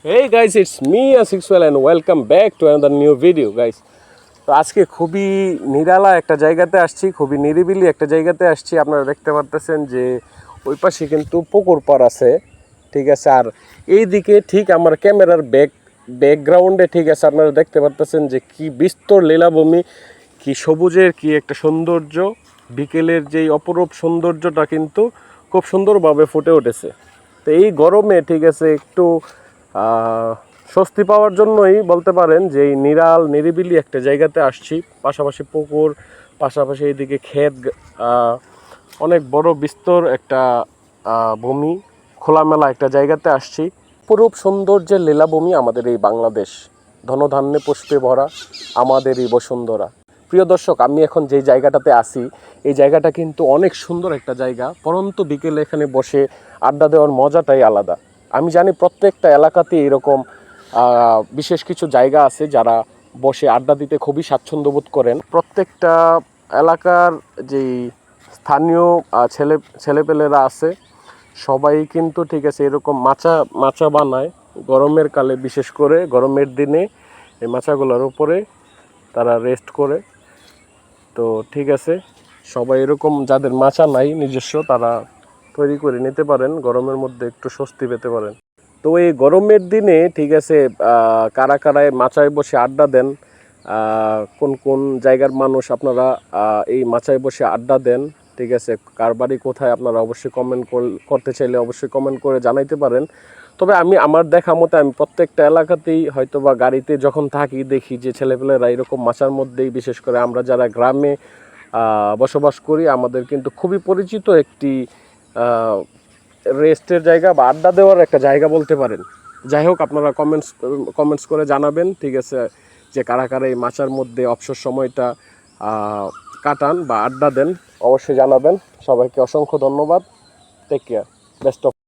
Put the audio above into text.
Hey guys, it's me Asixwell and welcome back to another new video guys. তো আজকে খুবই নিরালা একটা জায়গাতে আসছি, খুবই নিরিবিলি একটা জায়গাতে আসছি। আপনারা দেখতে পারতেছেন যে ওই পাশে কিন্তু পুকুর পাড় আছে, ঠিক আছে। আর এই দিকে ঠিক আমার ক্যামেরার ব্যাকগ্রাউন্ডে ঠিক আছে আপনারা দেখতে পারতেছেন যে কি বিস্তর লীলাভূমি, কি সবুজের কি একটা সৌন্দর্য। বিকেলের যেই অপরূপ সৌন্দর্যটা কিন্তু খুব সুন্দরভাবে ফুটে উঠেছে। তো এই গরমে ঠিক আছে একটু স্বস্তি পাওয়ার জন্যই বলতে পারেন যে এই নিরিবিলি একটা জায়গাতে আসছি। পাশাপাশি পুকুর, পাশাপাশি এইদিকে ক্ষেত, অনেক বড় বিস্তর একটা ভূমি, খোলামেলা একটা জায়গাতে আসছি। পুরুপ সৌন্দর্যের লীলাভূমি আমাদের এই বাংলাদেশ, ধনধান্যে পুষ্পে ভরা আমাদের এই বসুন্ধরা। প্রিয় দর্শক, আমি এখন যেই জায়গাটাতে আসি এই জায়গাটা কিন্তু অনেক সুন্দর একটা জায়গা। পরন্তু বিকেলে এখানে বসে আড্ডা দেওয়ার মজাটাই আলাদা। আমি জানি প্রত্যেকটা এলাকাতে এরকম বিশেষ কিছু জায়গা আছে যারা বসে আড্ডা দিতে খুবই স্বাচ্ছন্দ্য বোধ করেন। প্রত্যেকটা এলাকার যেই স্থানীয় ছেলেপেলেরা আছে সবাই কিন্তু ঠিক আছে এরকম মাচা বানায় গরমের কালে, বিশেষ করে গরমের দিনে এই মাচাগুলোর উপরে তারা রেস্ট করে। তো ঠিক আছে, সবাই এরকম যাদের মাচা নাই নিজস্ব তারা তৈরি করে নিতে পারেন, গরমের মধ্যে একটু স্বস্তি পেতে পারেন। তো এই গরমের দিনে ঠিক আছে কারা কারায় মাচায় বসে আড্ডা দেন, কোন কোন জায়গার মানুষ আপনারা এই মাচায় বসে আড্ডা দেন, ঠিক আছে, কার বাড়ি কোথায় আপনারা অবশ্যই কমেন্ট করতে চাইলে অবশ্যই কমেন্ট করে জানাইতে পারেন। তবে আমি আমার দেখা মতে আমি প্রত্যেকটা এলাকাতেই হয়তো বা গাড়িতে যখন থাকি দেখি যে ছেলেপেলেরা এরকম মাচার মধ্যেই, বিশেষ করে আমরা যারা গ্রামে বসবাস করি আমাদের কিন্তু খুবই পরিচিত একটি রেস্টের জায়গা বা আড্ডা দেওয়ার একটা জায়গা বলতে পারেন। যাই হোক, আপনারা কমেন্টস করে জানাবেন, ঠিক আছে, যে কারা কারা এই মাচার মধ্যে অবসর সময়টা কাটান বা আড্ডা দেন, অবশ্যই জানাবেন। সবাইকে অসংখ্য ধন্যবাদ। Take care, best of.